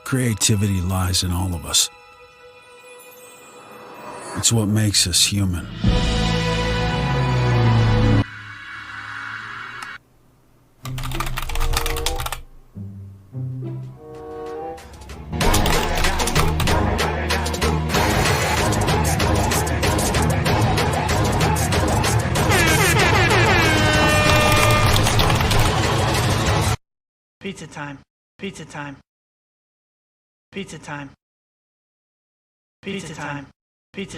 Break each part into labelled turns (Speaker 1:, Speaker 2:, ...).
Speaker 1: Creativity lies in all of us. It's what makes us human.
Speaker 2: Pizza time. Pizza time. Pizza time. Pizza time. Pizza.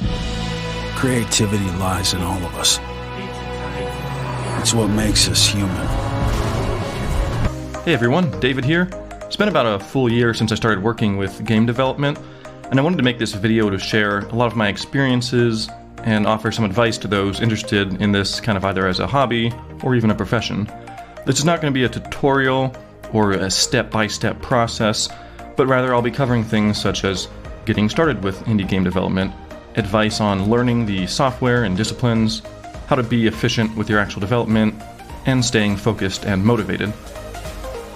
Speaker 1: Creativity lies in all of us. It's what makes us human.
Speaker 3: Hey everyone, David here. It's been about a full year since I started working with game development, and I wanted to make this video to share a lot of my experiences and offer some advice to those interested in this kind of either as a hobby or even a profession. This is not going to be a tutorial or a step-by-step process, but rather I'll be covering things such as getting started with indie game development, advice on learning the software and disciplines, how to be efficient with your actual development, and staying focused and motivated.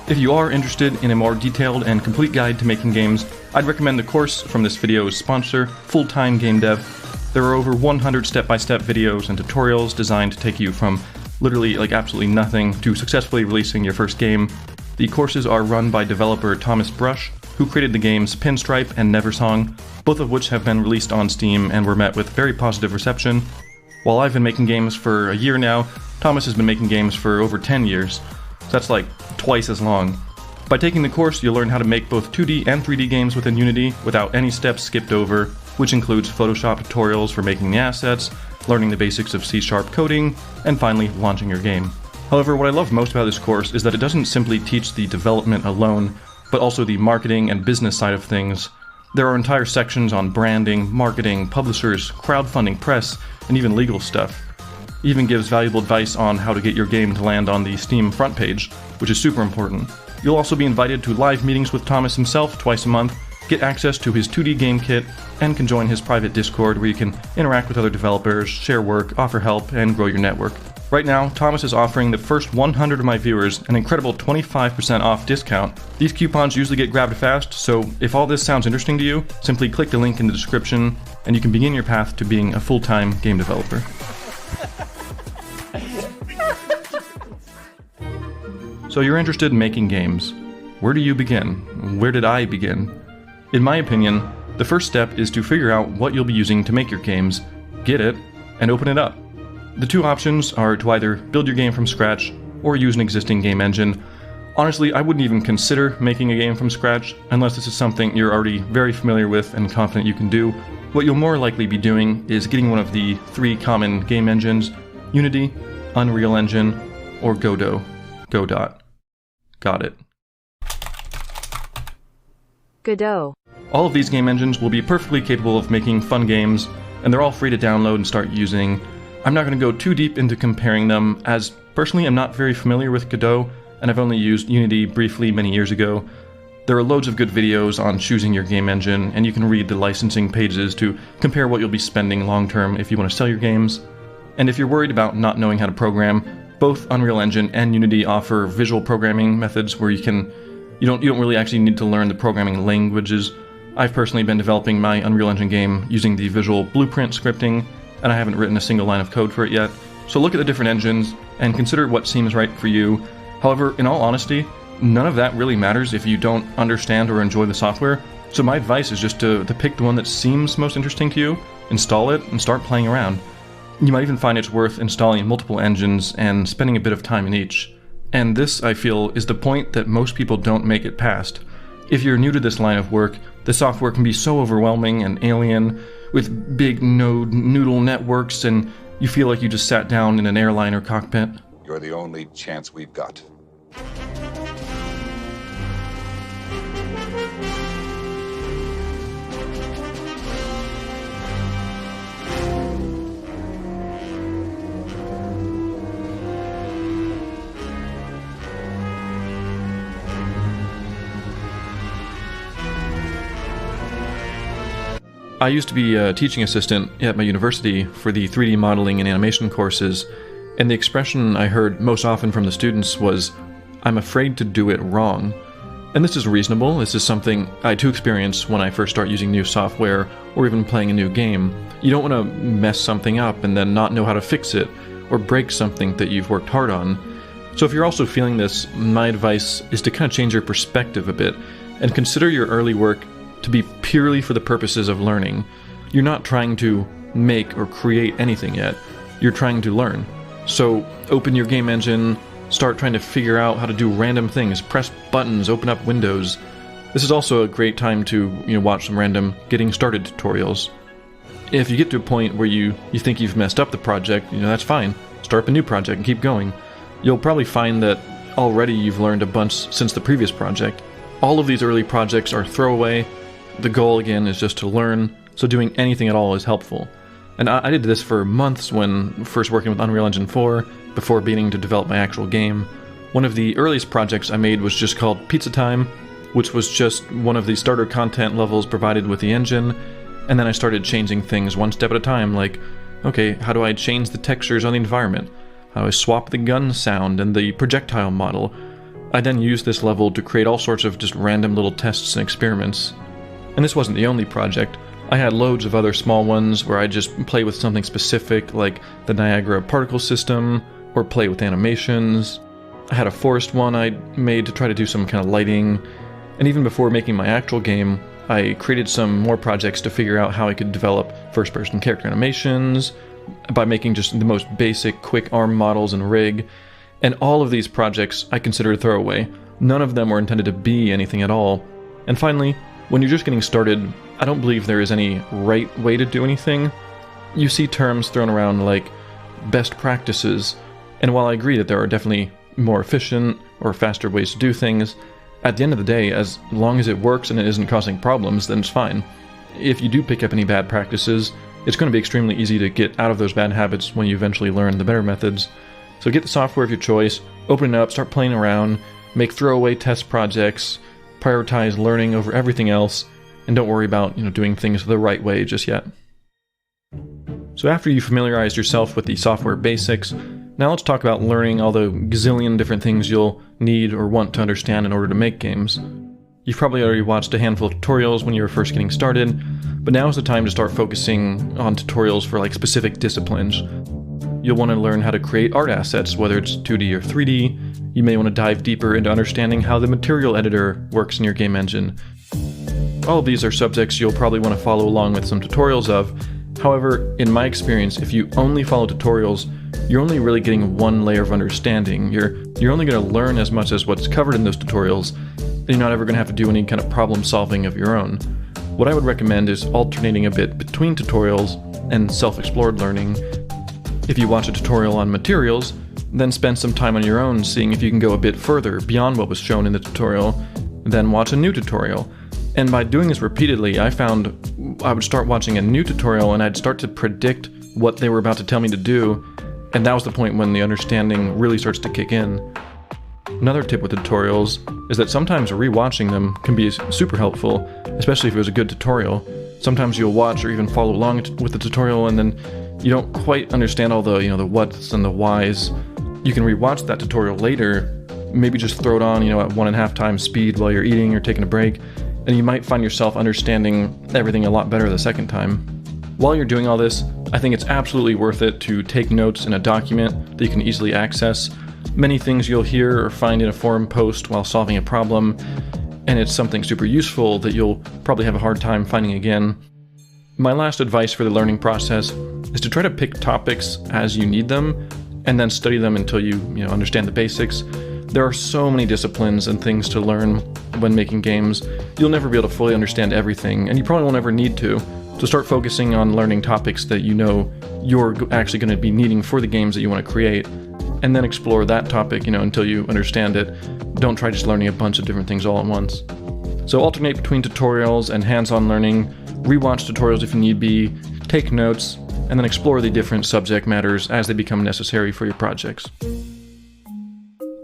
Speaker 3: If you are interested in a more detailed and complete guide to making games, I'd recommend the course from this video's sponsor, Full-Time Game Dev. There are over 100 step-by-step videos and tutorials designed to take you from literally absolutely nothing to successfully releasing your first game. The courses are run by developer Thomas Brush, who created the games Pinstripe and Neversong, both of which have been released on Steam and were met with very positive reception. While I've been making games for a year now, Thomas has been making games for over 10 years, so that's like twice as long. By taking the course, you'll learn how to make both 2D and 3D games within Unity without any steps skipped over, which includes Photoshop tutorials for making the assets, learning the basics of C# coding, and finally launching your game. However, what I love most about this course is that it doesn't simply teach the development alone, but also the marketing and business side of things. There are entire sections on branding, marketing, publishers, crowdfunding, press, and even legal stuff. It even gives valuable advice on how to get your game to land on the Steam front page, which is super important. You'll also be invited to live meetings with Thomas himself twice a month, get access to his 2D game kit, and can join his private Discord where you can interact with other developers, share work, offer help, and grow your network. Right now, Thomas is offering the first 100 of my viewers an incredible 25% off discount. These coupons usually get grabbed fast, so if all this sounds interesting to you, simply click the link in the description and you can begin your path to being a full-time game developer. So you're interested in making games. Where do you begin? Where did I begin? In my opinion, the first step is to figure out what you'll be using to make your games, get it, and open it up. The two options are to either build your game from scratch or use an existing game engine. Honestly, I wouldn't even consider making a game from scratch unless this is something you're already very familiar with and confident you can do. What you'll more likely be doing is getting one of the three common game engines: Unity, Unreal Engine, or Godot. Godot. Got it.
Speaker 4: Godot.
Speaker 3: All of these game engines will be perfectly capable of making fun games, and they're all free to download and start using. I'm not going to go too deep into comparing them, as personally I'm not very familiar with Godot, and I've only used Unity briefly many years ago. There are loads of good videos on choosing your game engine, and you can read the licensing pages to compare what you'll be spending long term if you want to sell your games. And if you're worried about not knowing how to program, both Unreal Engine and Unity offer visual programming methods where you don't really actually need to learn the programming languages. I've personally been developing my Unreal Engine game using the visual blueprint scripting, and I haven't written a single line of code for it yet. So look at the different engines and consider what seems right for you. However, in all honesty, none of that really matters if you don't understand or enjoy the software. So my advice is just to pick the one that seems most interesting to you, install it, and start playing around. You might even find it's worth installing multiple engines and spending a bit of time in each. And this, I feel, is the point that most people don't make it past. If you're new to this line of work, the software can be so overwhelming and alien, with big noodle networks, and you feel like you just sat down in an airliner cockpit.
Speaker 5: You're the only chance we've got.
Speaker 3: I used to be a teaching assistant at my university for the 3D modeling and animation courses, and the expression I heard most often from the students was, "I'm afraid to do it wrong." And this is reasonable. This is something I too experience when I first start using new software or even playing a new game. You don't want to mess something up and then not know how to fix it or break something that you've worked hard on. So if you're also feeling this, my advice is to kind of change your perspective a bit and consider your early work to be purely for the purposes of learning. You're not trying to make or create anything yet. You're trying to learn. So open your game engine, start trying to figure out how to do random things, press buttons, open up windows. This is also a great time to watch some random getting started tutorials. If you get to a point where you think you've messed up the project, that's fine. Start up a new project and keep going. You'll probably find that already you've learned a bunch since the previous project. All of these early projects are throwaway. The goal, again, is just to learn, so doing anything at all is helpful. And I did this for months when first working with Unreal Engine 4, before beginning to develop my actual game. One of the earliest projects I made was just called Pizza Time, which was just one of the starter content levels provided with the engine, and then I started changing things one step at a time, like, okay, how do I change the textures on the environment? How do I swap the gun sound and the projectile model? I then used this level to create all sorts of just random little tests and experiments. And this wasn't the only project. I had loads of other small ones where I just play with something specific, like the Niagara particle system, or play with animations. I had a forest one I made to try to do some kind of lighting. And even before making my actual game, I created some more projects to figure out how I could develop first-person character animations by making just the most basic quick arm models and rig. And all of these projects I considered throwaway. None of them were intended to be anything at all. And finally, when you're just getting started, I don't believe there is any right way to do anything. You see terms thrown around like best practices, and while I agree that there are definitely more efficient or faster ways to do things, at the end of the day, as long as it works and it isn't causing problems, then it's fine. If you do pick up any bad practices, it's going to be extremely easy to get out of those bad habits when you eventually learn the better methods. So get the software of your choice, open it up, start playing around, make throwaway test projects, prioritize learning over everything else, and don't worry about doing things the right way just yet. So after you familiarize yourself with the software basics, now let's talk about learning all the gazillion different things you'll need or want to understand in order to make games. You've probably already watched a handful of tutorials when you were first getting started, but now is the time to start focusing on tutorials for specific disciplines. You'll want to learn how to create art assets, whether it's 2D or 3D. You may want to dive deeper into understanding how the material editor works in your game engine. All of these are subjects you'll probably want to follow along with some tutorials of. However, in my experience, if you only follow tutorials, you're only really getting one layer of understanding. You're only going to learn as much as what's covered in those tutorials, and you're not ever going to have to do any kind of problem solving of your own. What I would recommend is alternating a bit between tutorials and self-explored learning. If you watch a tutorial on materials, then spend some time on your own seeing if you can go a bit further beyond what was shown in the tutorial, then watch a new tutorial. And by doing this repeatedly, I found I would start watching a new tutorial and I'd start to predict what they were about to tell me to do, and that was the point when the understanding really starts to kick in. Another tip with tutorials is that sometimes rewatching them can be super helpful, especially if it was a good tutorial. Sometimes you'll watch or even follow along with the tutorial and then you don't quite understand all the the whats and the whys. You can rewatch that tutorial later, maybe just throw it on at 1.5 times speed while you're eating or taking a break, and you might find yourself understanding everything a lot better the second time. While you're doing all this, I think it's absolutely worth it to take notes in a document that you can easily access. Many things you'll hear or find in a forum post while solving a problem, and it's something super useful that you'll probably have a hard time finding again. My last advice for the learning process is to try to pick topics as you need them, and then study them until you understand the basics. There are so many disciplines and things to learn when making games. You'll never be able to fully understand everything, and you probably won't ever need to. So start focusing on learning topics that you're actually going to be needing for the games that you want to create, and then explore that topic, until you understand it. Don't try just learning a bunch of different things all at once. So alternate between tutorials and hands-on learning, rewatch tutorials if you need be, take notes, and then explore the different subject matters as they become necessary for your projects.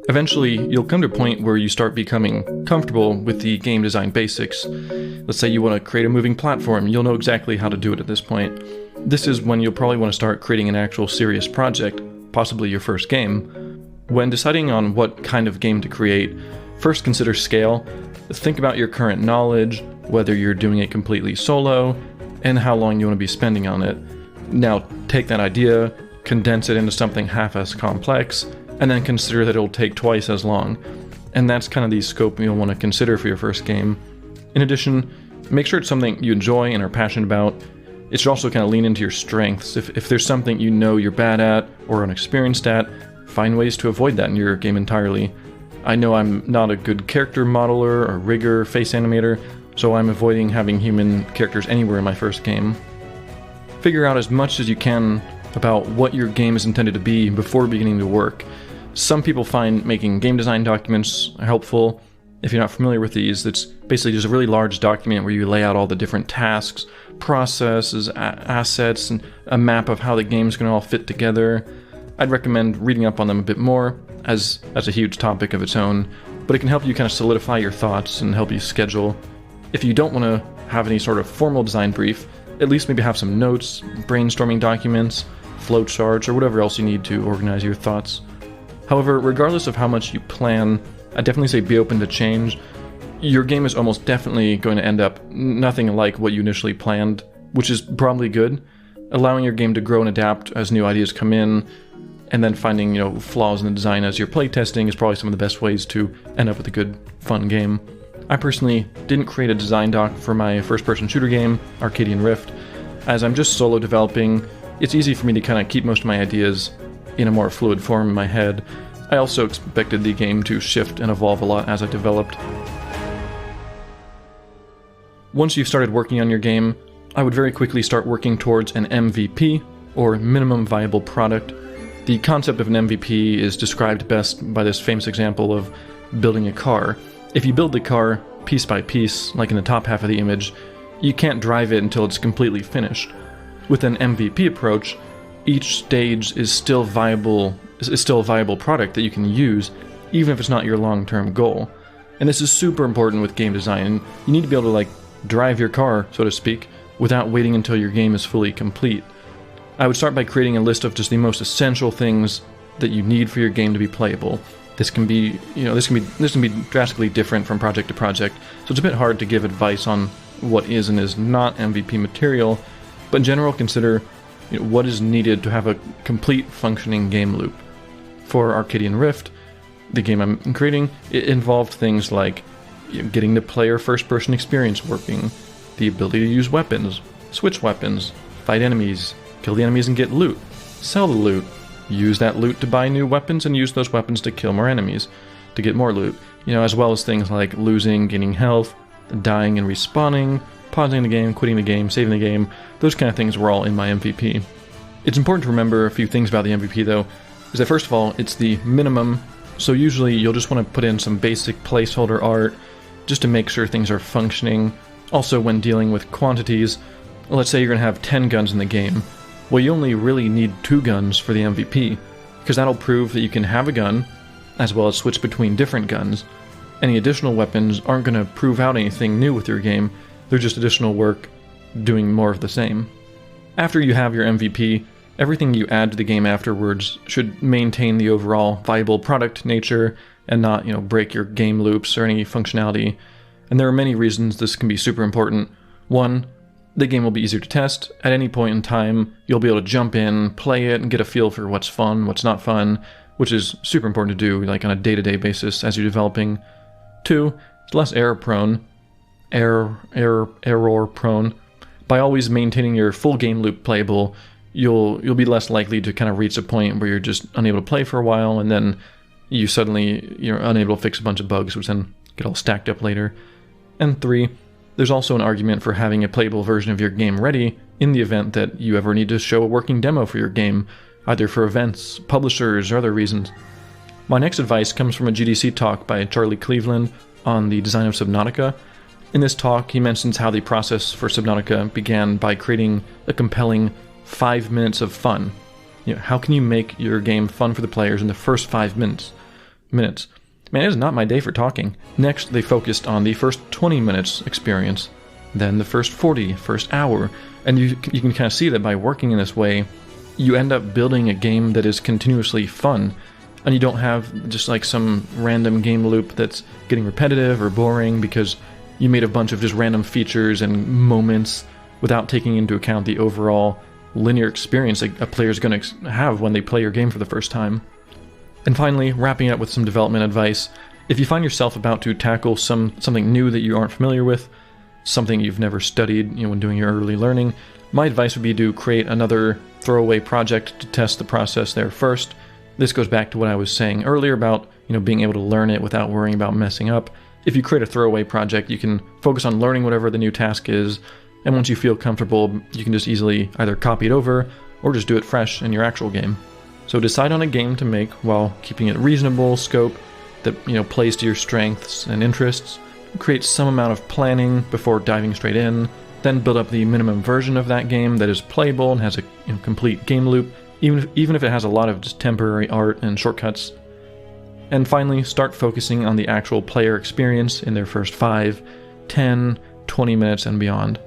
Speaker 3: Eventually, you'll come to a point where you start becoming comfortable with the game design basics. Let's say you want to create a moving platform, you'll know exactly how to do it at this point. This is when you'll probably want to start creating an actual serious project, possibly your first game. When deciding on what kind of game to create, first consider scale. think about your current knowledge, whether you're doing it completely solo, and how long you want to be spending on it. Now take that idea, condense it into something half as complex, and then consider that it'll take twice as long. And that's kind of the scope you'll want to consider for your first game. In addition, make sure it's something you enjoy and are passionate about. It should also kind of lean into your strengths. If there's something you know you're bad at or unexperienced at, find ways to avoid that in your game entirely. I know I'm not a good character modeler or rigger, face animator, so I'm avoiding having human characters anywhere in my first game. Figure out as much as you can about what your game is intended to be before beginning to work. Some people find making game design documents helpful. If you're not familiar with these, it's basically just a really large document where you lay out all the different tasks, processes, assets, and a map of how the game's going to all fit together. I'd recommend reading up on them a bit more, as that's a huge topic of its own, but it can help you kind of solidify your thoughts and help you schedule. If you don't want to have any sort of formal design brief, at least maybe have some notes, brainstorming documents, flowcharts, or whatever else you need to organize your thoughts. However, regardless of how much you plan, I definitely say be open to change. Your game is almost definitely going to end up nothing like what you initially planned, which is probably good. Allowing your game to grow and adapt as new ideas come in, and then finding, flaws in the design as you're playtesting is probably some of the best ways to end up with a good, fun game. I personally didn't create a design doc for my first-person shooter game, Arcadian Rift. As I'm just solo developing, it's easy for me to kind of keep most of my ideas in a more fluid form in my head. I also expected the game to shift and evolve a lot as I developed. Once you've started working on your game, I would very quickly start working towards an MVP, or minimum viable product. The concept of an MVP is described best by this famous example of building a car. If you build the car piece by piece, like in the top half of the image, you can't drive it until it's completely finished. With an MVP approach, each stage is still a viable product that you can use, even if it's not your long-term goal. And this is super important with game design. You need to be able to drive your car, so to speak, without waiting until your game is fully complete. I would start by creating a list of just the most essential things that you need for your game to be playable. This can be drastically different from project to project, so it's a bit hard to give advice on what is and is not MVP material, but in general consider what is needed to have a complete functioning game loop. For Arcadian Rift, the game I'm creating, it involved things like getting the player first-person experience working, the ability to use weapons, switch weapons, fight enemies, kill the enemies and get loot, sell the loot, use that loot to buy new weapons and use those weapons to kill more enemies, to get more loot, as well as things like losing, gaining health, dying and respawning, pausing the game, quitting the game, saving the game. Those kind of things were all in my MVP. It's important to remember a few things about the MVP though, is that first of all, it's the minimum, so usually you'll just want to put in some basic placeholder art just to make sure things are functioning. Also, when dealing with quantities, let's say you're going to have 10 guns in the game. Well, you only really need 2 guns for the MVP, because that'll prove that you can have a gun, as well as switch between different guns. Any additional weapons aren't going to prove out anything new with your game, they're just additional work doing more of the same. After you have your MVP, everything you add to the game afterwards should maintain the overall viable product nature and not, break your game loops or any functionality. And there are many reasons this can be super important. One, the game will be easier to test. At any point in time, you'll be able to jump in, play it, and get a feel for what's fun, what's not fun, which is super important to do on a day-to-day basis as you're developing. 2, it's less error-prone. Error-prone. By always maintaining your full game loop playable, you'll be less likely to kind of reach a point where you're just unable to play for a while, and then you're unable to fix a bunch of bugs, which then get all stacked up later. And 3, there's also an argument for having a playable version of your game ready in the event that you ever need to show a working demo for your game, either for events, publishers, or other reasons. My next advice comes from a GDC talk by Charlie Cleveland on the design of Subnautica. In this talk, he mentions how the process for Subnautica began by creating a compelling 5 minutes of fun. How can you make your game fun for the players in the first 5 minutes? Man, it is not my day for talking. Next, they focused on the first 20 minutes experience, then the first 40, first hour, and you can kind of see that by working in this way, you end up building a game that is continuously fun. and you don't have just like some random game loop that's getting repetitive or boring because you made a bunch of just random features and moments without taking into account the overall linear experience a player is going to have when they play your game for the first time. And finally, wrapping up with some development advice. If you find yourself about to tackle something new that you aren't familiar with, something you've never studied, when doing your early learning, my advice would be to create another throwaway project to test the process there first. This goes back to what I was saying earlier about, being able to learn it without worrying about messing up. If you create a throwaway project, you can focus on learning whatever the new task is, and once you feel comfortable, you can just easily either copy it over or just do it fresh in your actual game. So decide on a game to make while keeping it reasonable scope that plays to your strengths and interests. Create some amount of planning before diving straight in, then build up the minimum version of that game that is playable and has a complete game loop, even if it has a lot of just temporary art and shortcuts. And finally, start focusing on the actual player experience in their first 5, 10, 20 minutes and beyond.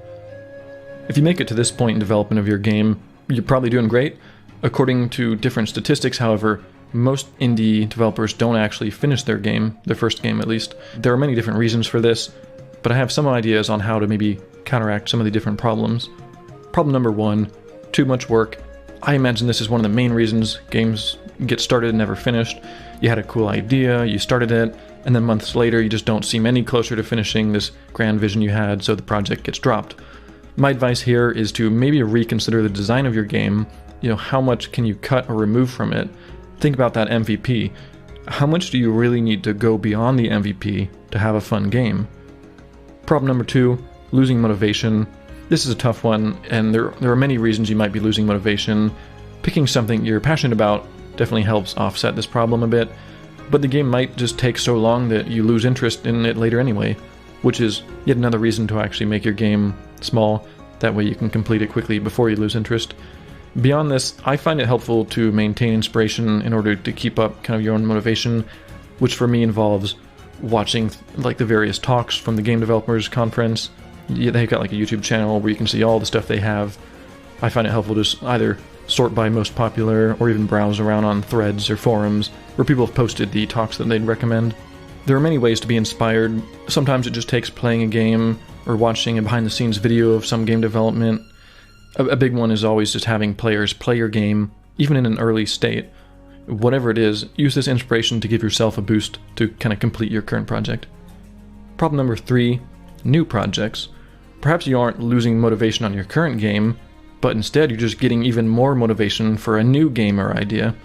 Speaker 3: If you make it to this point in development of your game, you're probably doing great. According to different statistics, however, most indie developers don't actually finish their game, their first game at least. There are many different reasons for this, but I have some ideas on how to maybe counteract some of the different problems. Problem number 1, too much work. I imagine this is one of the main reasons games get started and never finished. You had a cool idea, you started it, and then months later you just don't seem any closer to finishing this grand vision you had, so the project gets dropped. My advice here is to maybe reconsider the design of your game. How much can you cut or remove from it? Think about that MVP. How much do you really need to go beyond the MVP to have a fun game? Problem number 2, losing motivation. This is a tough one, and there are many reasons you might be losing motivation. Picking something you're passionate about definitely helps offset this problem a bit, but the game might just take so long that you lose interest in it later anyway, which is yet another reason to actually make your game small. That way you can complete it quickly before you lose interest. Beyond this, I find it helpful to maintain inspiration in order to keep up kind of your own motivation, which for me involves watching like the various talks from the Game Developers Conference. They've got like a YouTube channel where you can see all the stuff they have. I find it helpful to just either sort by most popular or even browse around on threads or forums where people have posted the talks that they'd recommend. There are many ways to be inspired. Sometimes it just takes playing a game or watching a behind-the-scenes video of some game development. A big one is always just having players play your game, even in an early state. Whatever it is, use this inspiration to give yourself a boost to kind of complete your current project. Problem number 3, new projects. Perhaps you aren't losing motivation on your current game, but instead you're just getting even more motivation for a new game or idea.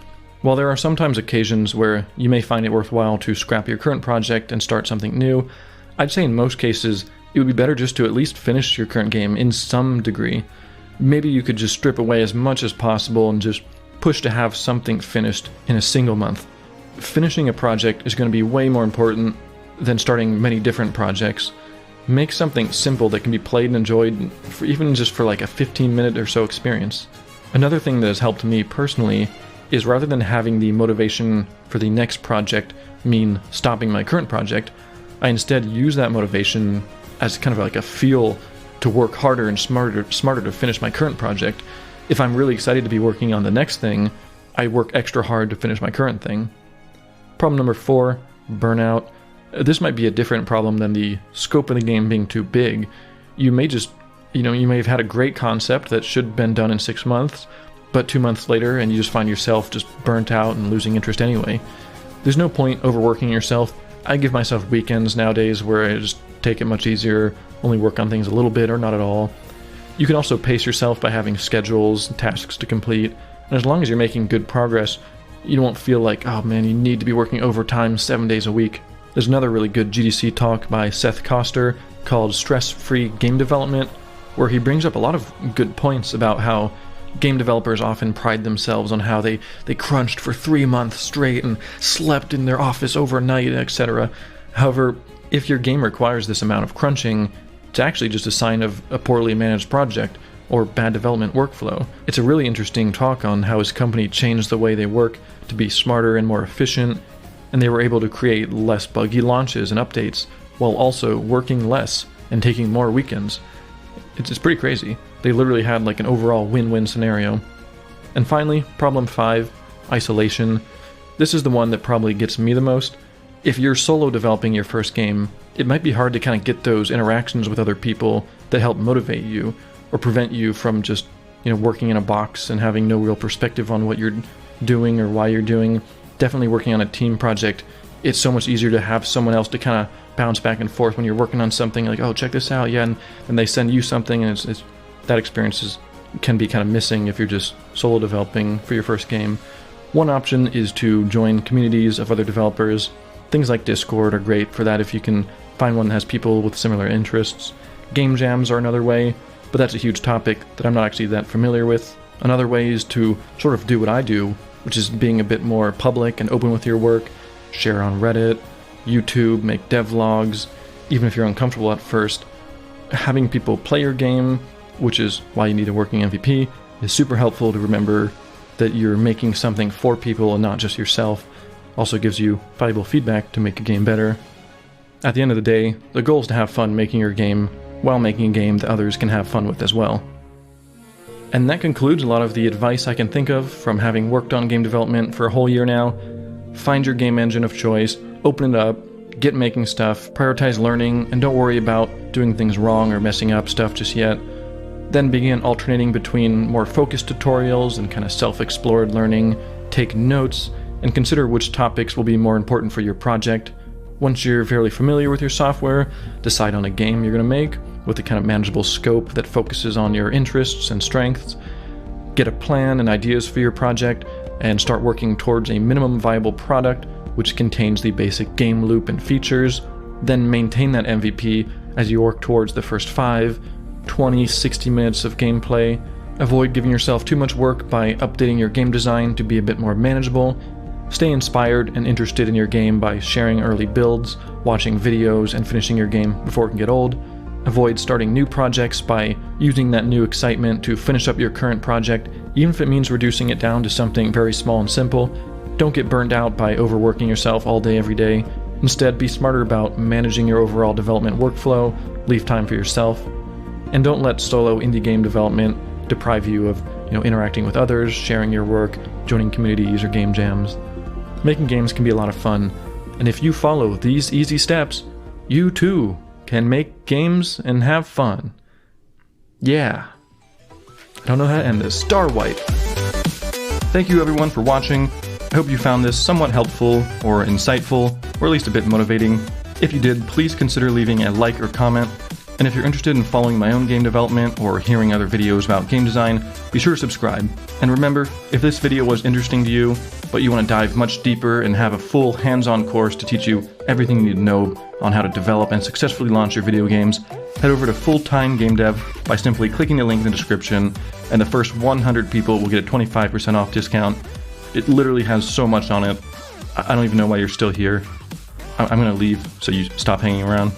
Speaker 3: While there are sometimes occasions where you may find it worthwhile to scrap your current project and start something new, I'd say in most cases it would be better just to at least finish your current game in some degree. Maybe you could just strip away as much as possible and just push to have something finished in a single month. Finishing a project is going to be way more important than starting many different projects. Make something simple that can be played and enjoyed, even just for like a 15-minute or so experience. Another thing that has helped me personally is rather than having the motivation for the next project mean stopping my current project, I instead use that motivation as kind of like a fuel to work harder and smarter to finish my current project. If I'm really excited to be working on the next thing, I work extra hard to finish my current thing. Problem number 4, burnout. This might be a different problem than the scope of the game being too big. You may just, you may have had a great concept that should have been done in 6 months, but 2 months later and you just find yourself just burnt out and losing interest anyway. There's no point overworking yourself. I give myself weekends nowadays where I just take it much easier, only work on things a little bit or not at all. You can also pace yourself by having schedules and tasks to complete, and as long as you're making good progress, you won't feel like, oh man, you need to be working overtime 7 days a week. There's another really good GDC talk by Seth Koster called Stress-Free Game Development, where he brings up a lot of good points about how game developers often pride themselves on how they crunched for 3 months straight and slept in their office overnight, etc. However, if your game requires this amount of crunching, it's actually just a sign of a poorly managed project or bad development workflow. It's a really interesting talk on how his company changed the way they work to be smarter and more efficient, and they were able to create less buggy launches and updates while also working less and taking more weekends. It's pretty crazy. They literally had like an overall win-win scenario. And finally, problem 5, isolation. This is the one that probably gets me the most. If you're solo developing your first game, it might be hard to kind of get those interactions with other people that help motivate you or prevent you from just, working in a box and having no real perspective on what you're doing or why you're doing. Definitely working on a team project, it's so much easier to have someone else to kind of bounce back and forth when you're working on something like, oh, check this out, yeah, and then they send you something, and it's that experience can be kind of missing if you're just solo developing for your first game. One option is to join communities of other developers. Things like Discord are great for that if you can find one that has people with similar interests. Game jams are another way, but that's a huge topic that I'm not actually that familiar with. Another way is to sort of do what I do, which is being a bit more public and open with your work. Share on Reddit, YouTube, make devlogs, even if you're uncomfortable at first. Having people play your game, which is why you need a working MVP, is super helpful to remember that you're making something for people and not just yourself. Also gives you valuable feedback to make a game better. At the end of the day, the goal is to have fun making your game while making a game that others can have fun with as well. And that concludes a lot of the advice I can think of from having worked on game development for a whole year now. Find your game engine of choice, open it up, get making stuff, prioritize learning, and don't worry about doing things wrong or messing up stuff just yet. Then begin alternating between more focused tutorials and kind of self-explored learning. Take notes, and consider which topics will be more important for your project. Once you're fairly familiar with your software, decide on a game you're going to make with a kind of manageable scope that focuses on your interests and strengths. Get a plan and ideas for your project, and start working towards a minimum viable product which contains the basic game loop and features. Then maintain that MVP as you work towards the first 5, 20, 60 minutes of gameplay. Avoid giving yourself too much work by updating your game design to be a bit more manageable. Stay inspired and interested in your game by sharing early builds, watching videos, and finishing your game before it can get old. Avoid starting new projects by using that new excitement to finish up your current project, even if it means reducing it down to something very small and simple. Don't get burned out by overworking yourself all day every day. Instead, be smarter about managing your overall development workflow, leave time for yourself, and don't let solo indie game development deprive you of interacting with others, sharing your work, joining communities or game jams. Making games can be a lot of fun, and if you follow these easy steps, you too can make games and have fun. Yeah. I don't know how to end this. Star White. Thank you everyone for watching. I hope you found this somewhat helpful or insightful, or at least a bit motivating. If you did, please consider leaving a like or comment. And if you're interested in following my own game development or hearing other videos about game design, be sure to subscribe. And remember, if this video was interesting to you, but you want to dive much deeper and have a full hands-on course to teach you everything you need to know on how to develop and successfully launch your video games, head over to Full-Time Game Dev by simply clicking the link in the description, and the first 100 people will get a 25% off discount. It literally has so much on it. I don't even know why you're still here. I'm going to leave, so you stop hanging around.